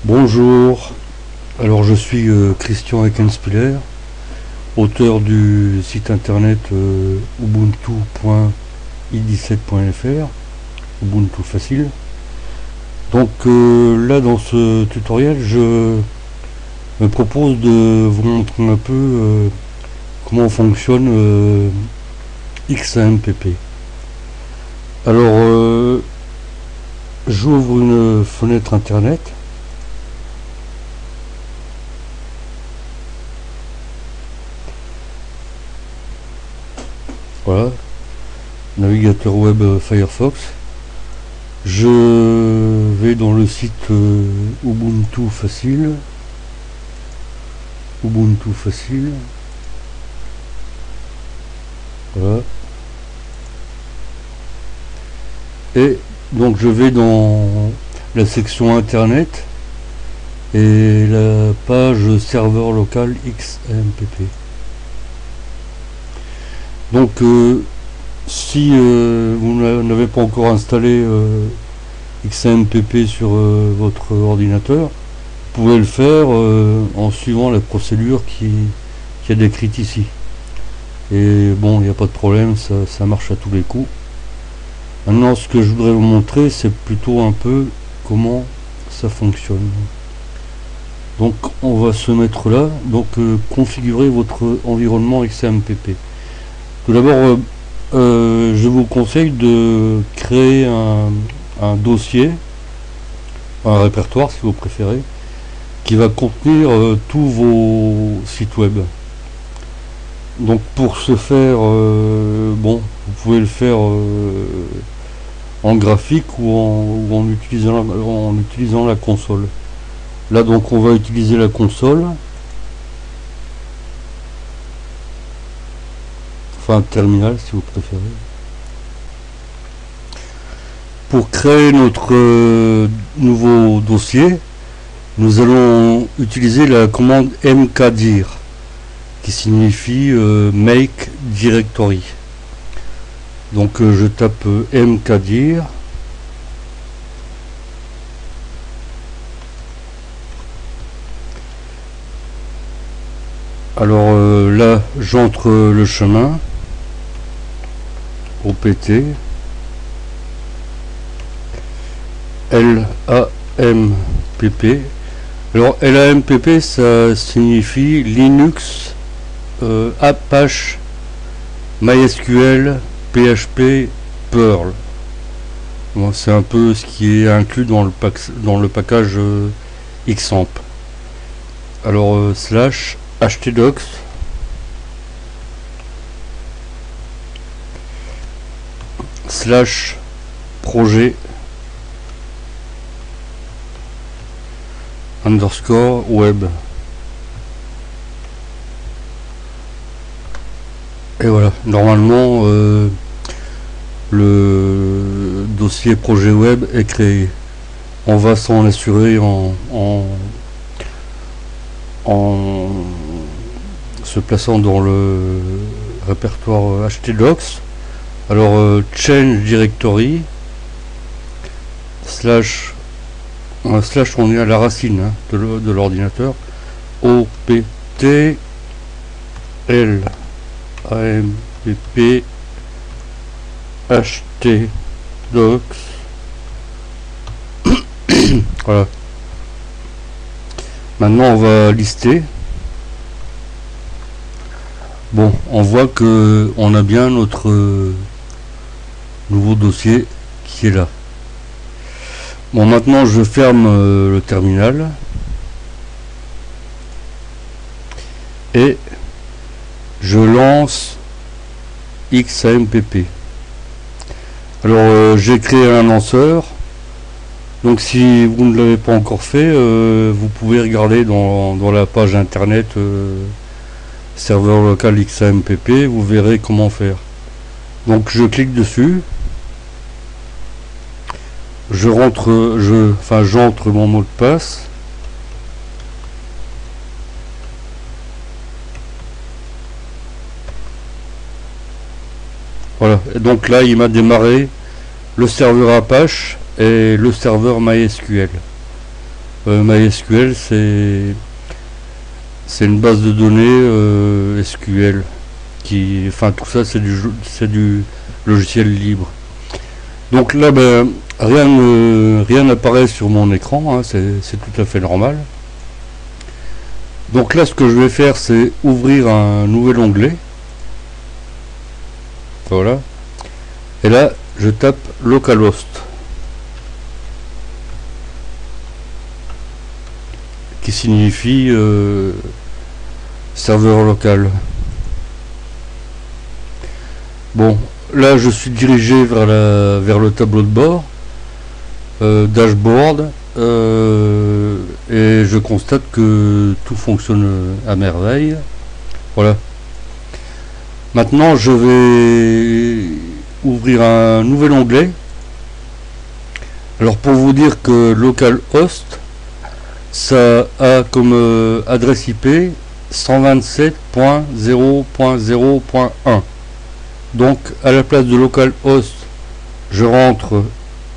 Bonjour, alors je suis Christian Eckenspieler, auteur du site internet ubuntu.i17.fr, Ubuntu facile. Donc là dans ce tutoriel je me propose de vous montrer un peu comment fonctionne XAMPP. Alors j'ouvre une fenêtre internet. Voilà, navigateur web Firefox. Je vais dans le site Ubuntu facile. Ubuntu facile. Voilà. Et donc je vais dans la section internet et la page serveur local XAMPP. Donc si vous n'avez pas encore installé XAMPP sur votre ordinateur, vous pouvez le faire en suivant la procédure qui est décrite ici. Et bon, il n'y a pas de problème, ça marche à tous les coups. Maintenant, ce que je voudrais vous montrer, c'est plutôt un peu comment ça fonctionne. Donc on va se mettre là, donc configurer votre environnement XAMPP. Tout d'abord, je vous conseille de créer un dossier, un répertoire si vous préférez, qui va contenir tous vos sites web. Donc pour ce faire, bon, vous pouvez le faire en graphique ou en utilisant la console. Là donc on va utiliser la console. Enfin terminal si vous préférez. Pour créer notre nouveau dossier, nous allons utiliser la commande mkdir qui signifie make directory. Donc je tape mkdir. Alors là j'entre le chemin opt LAMPP. Alors LAMPP ça signifie Linux, Apache, MySQL, PHP, Perl. Bon, c'est un peu ce qui est inclus dans le package XAMPP. Alors slash htdocs slash projet underscore web. Et voilà, normalement le dossier projet web est créé. On va s'en assurer en se plaçant dans le répertoire htdocs. Alors change directory slash on est à la racine hein, de l'ordinateur, opt l ampp htdocs. Voilà. Maintenant on va lister. Bon, on voit que on a bien notre nouveau dossier qui est là. Bon, maintenant je ferme le terminal et je lance XAMPP. Alors j'ai créé un lanceur. Donc si vous ne l'avez pas encore fait, vous pouvez regarder dans la page internet serveur local XAMPP, vous verrez comment faire. Donc je clique dessus, j'entre mon mot de passe. Voilà, et donc là il m'a démarré le serveur Apache et le serveur MySQL. MySQL, c'est une base de données SQL qui, enfin tout ça c'est du logiciel libre. Donc là, ben, rien n'apparaît sur mon écran, hein, c'est tout à fait normal. Donc là, ce que je vais faire, c'est ouvrir un nouvel onglet. Voilà. Et là, je tape localhost, qui signifie serveur local. Bon, là, je suis dirigé vers le tableau de bord, dashboard, et je constate que tout fonctionne à merveille. Voilà. Maintenant, je vais ouvrir un nouvel onglet. Alors, pour vous dire que localhost, ça a comme adresse IP 127.0.0.1. Donc, à la place de localhost, je rentre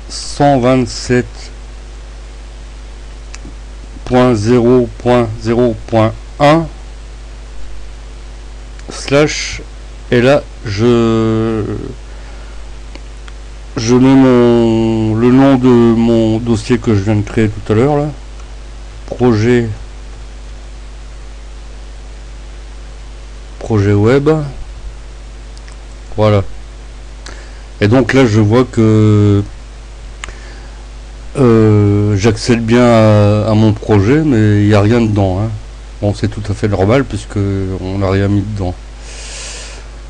127.0.0.1 slash, et là je mets le nom de mon dossier que je viens de créer tout à l'heure, là, projet web. Voilà. Et donc là je vois que j'accède bien à mon projet, mais il n'y a rien dedans, hein. Bon, c'est tout à fait normal puisque on n'a rien mis dedans.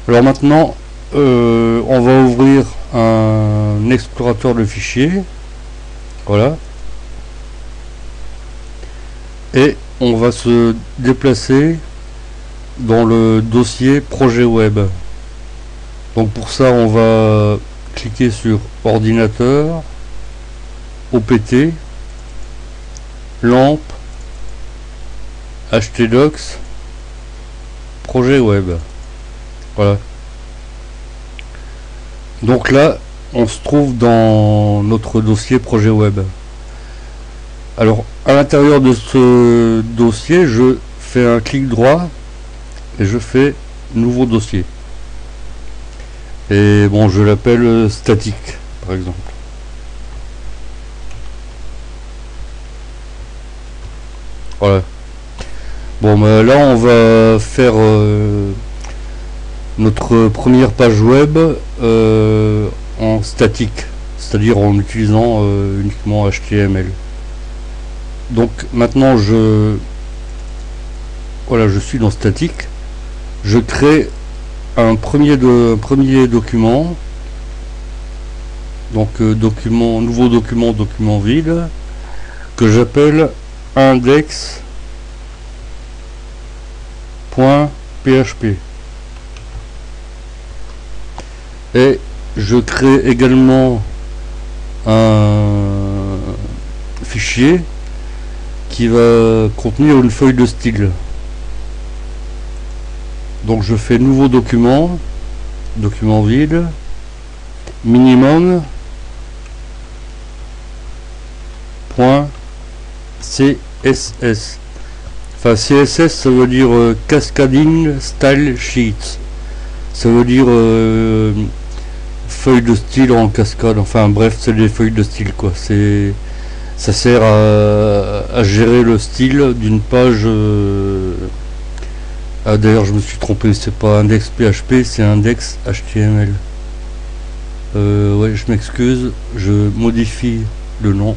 Alors maintenant, on va ouvrir un explorateur de fichiers. Voilà. Et on va se déplacer dans le dossier projet web. Donc pour ça, on va cliquer sur ordinateur, OPT, lampe, htdocs, projet web. Voilà. Donc là, on se trouve dans notre dossier projet web. Alors, à l'intérieur de ce dossier, je fais un clic droit et je fais nouveau dossier. Et bon, je l'appelle statique, par exemple. Voilà. Bon, ben là, on va faire notre première page web en statique, c'est-à-dire en utilisant uniquement HTML. Donc maintenant je suis dans statique. Je crée un premier document. Donc nouveau document vide, que j'appelle index.php. Et je crée également un fichier qui va contenir une feuille de style. Donc je fais nouveau document vide, minimum .css. Enfin, CSS, ça veut dire Cascading Style Sheets. Ça veut dire feuilles de style en cascade. Enfin bref, c'est des feuilles de style, quoi. Ça sert à gérer le style d'une page. Ah, d'ailleurs, je me suis trompé, c'est pas index PHP, c'est index HTML. Ouais, je m'excuse, je modifie le nom.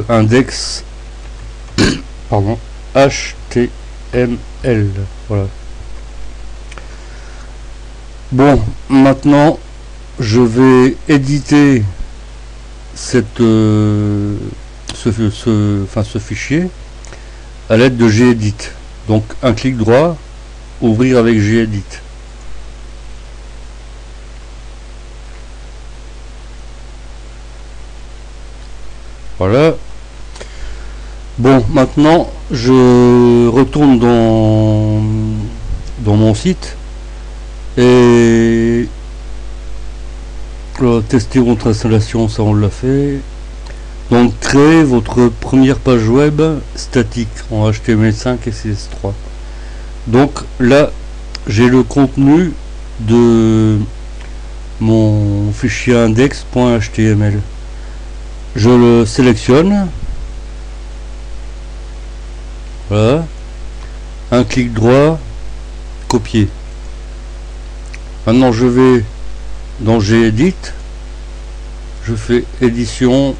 Index pardon, HTML. Voilà. Bon, maintenant je vais éditer ce fichier à l'aide de Gedit. Donc un clic droit, ouvrir avec Gedit. Voilà. Bon, maintenant je retourne dans mon site et tester votre installation, ça on l'a fait. Donc créez votre première page web statique en HTML5 et CSS3. Donc là j'ai le contenu de mon fichier index.html. Je le sélectionne, voilà, un clic droit, copier. Maintenant je vais dans Gedit, je fais édition,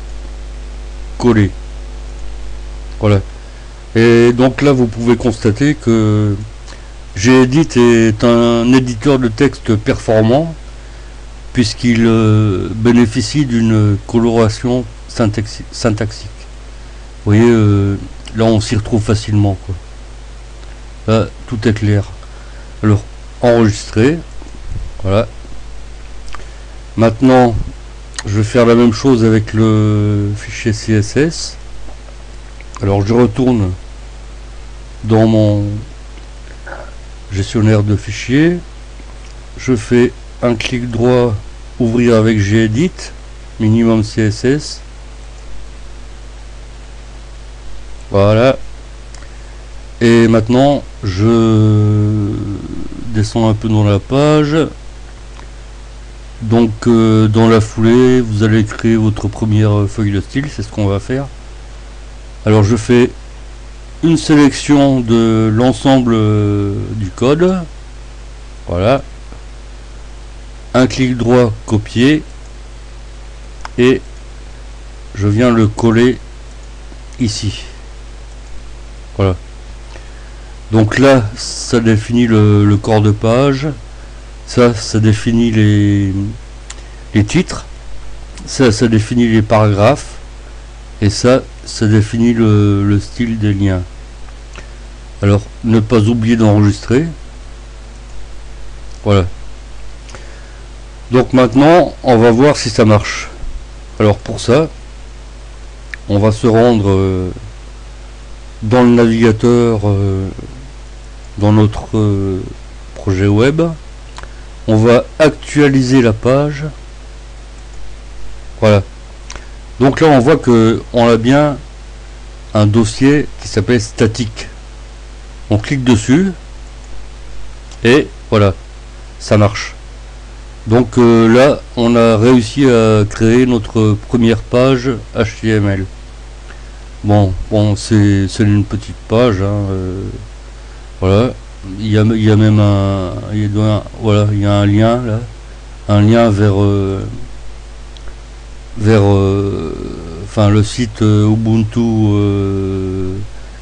coller, voilà. Et donc là vous pouvez constater que Gedit est un éditeur de texte performant puisqu'il bénéficie d'une coloration syntaxique. Vous voyez, là on s'y retrouve facilement, quoi. Là tout est clair. Alors enregistrer, voilà. Maintenant je vais faire la même chose avec le fichier CSS. Alors je retourne dans mon gestionnaire de fichiers, je fais un clic droit, ouvrir avec Gedit, minimum CSS, voilà. Et maintenant je descends un peu dans la page. Donc dans la foulée vous allez créer votre première feuille de style, c'est ce qu'on va faire. Alors je fais une sélection de l'ensemble du code, voilà, un clic droit, copier, et je viens le coller ici, voilà. Donc là ça définit le corps de page, ça définit les titres, ça définit les paragraphes, et ça définit le style des liens. Alors ne pas oublier d'enregistrer, voilà. Donc maintenant on va voir si ça marche. Alors pour ça on va se rendre dans le navigateur, dans notre projet web, on va actualiser la page, voilà. Donc là on voit que on a bien un dossier qui s'appelle statique. On clique dessus et voilà, ça marche. Donc là on a réussi à créer notre première page HTML. Bon c'est une petite page, hein, voilà. Il y a même voilà, il y a un lien là, un lien vers enfin le site ubuntu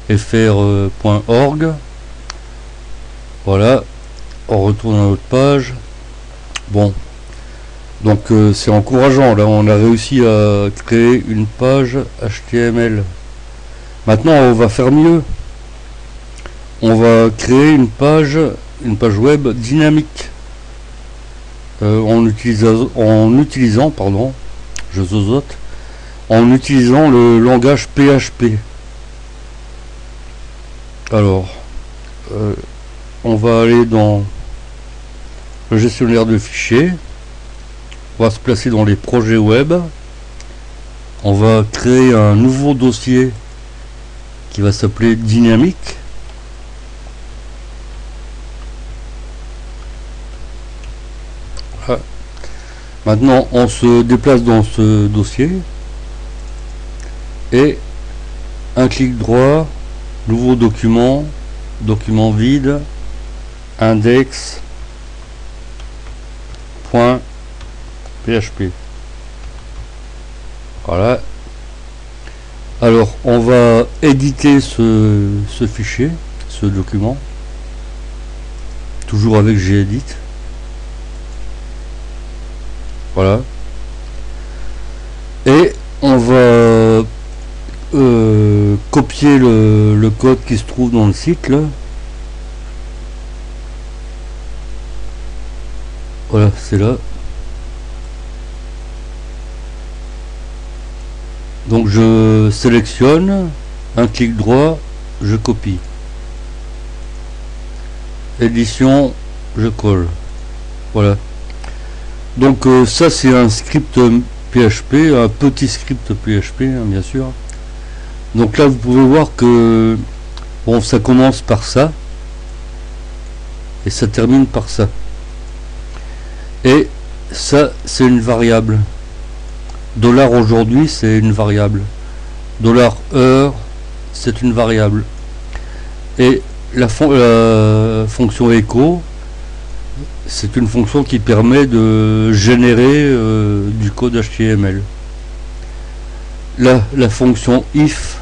fr.org. Voilà, on retourne à notre page. Bon, donc c'est encourageant, là on a réussi à créer une page HTML. Maintenant on va faire mieux, on va créer une page web dynamique, en utilisant pardon, je zozote, en utilisant le langage PHP. Alors on va aller dans le gestionnaire de fichiers, on va se placer dans les projets web, on va créer un nouveau dossier qui va s'appeler dynamique. Voilà. Maintenant on se déplace dans ce dossier et un clic droit, nouveau document, document vide, index.php. Voilà. Alors on va éditer ce fichier, ce document, toujours avec Gedit. Voilà. Et on va copier le code qui se trouve dans le site là. Voilà, c'est là. Donc je sélectionne, un clic droit, je copie. Édition, je colle. Voilà. Donc ça c'est un script PHP, un petit script PHP hein, bien sûr. Donc là vous pouvez voir que bon, ça commence par ça et ça termine par ça. Et ça c'est une variable. Dollar aujourd'hui c'est une variable. Dollar heure c'est une variable. Et la fonction echo, c'est une fonction qui permet de générer du code HTML. Là, la fonction if,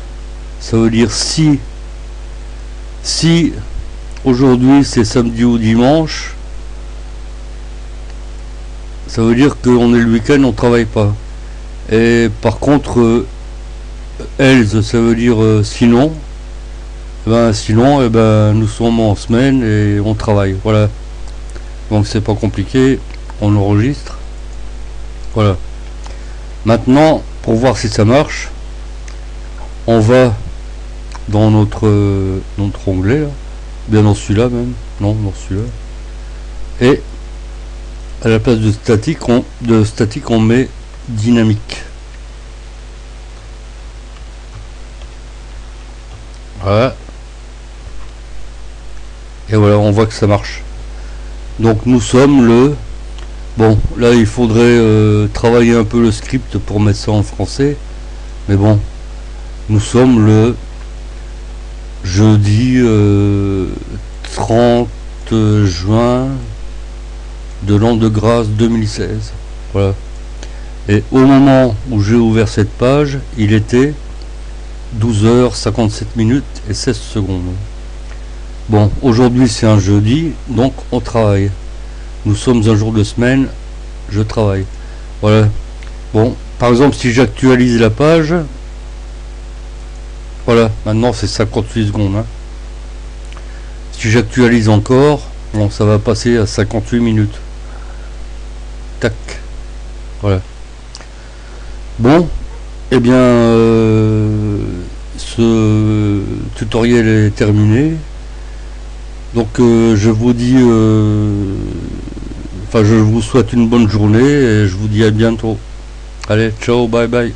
ça veut dire si aujourd'hui c'est samedi ou dimanche, ça veut dire qu'on est le week-end, on travaille pas. Et par contre else, ça veut dire sinon. Sinon nous sommes en semaine et on travaille. Voilà. Donc c'est pas compliqué, on enregistre. Voilà. Maintenant, pour voir si ça marche, on va dans notre onglet, là. Bien dans celui-là même, non, dans celui-là. Et à la place de statique, on met dynamique. Voilà. Et voilà, on voit que ça marche. Donc nous sommes le... Bon, là il faudrait travailler un peu le script pour mettre ça en français. Mais bon, nous sommes le jeudi 30 juin de l'an de grâce 2016. Voilà. Et au moment où j'ai ouvert cette page, il était 12h57 minutes et 16 secondes. Bon, aujourd'hui c'est un jeudi, donc on travaille. Nous sommes un jour de semaine, je travaille. Voilà. Bon, par exemple, si j'actualise la page, voilà, maintenant c'est 58 secondes. Hein. Si j'actualise encore, bon, ça va passer à 58 minutes. Tac. Voilà. Bon, eh bien, ce tutoriel est terminé. Donc je vous dis, je vous souhaite une bonne journée et je vous dis à bientôt. Allez, ciao, bye bye.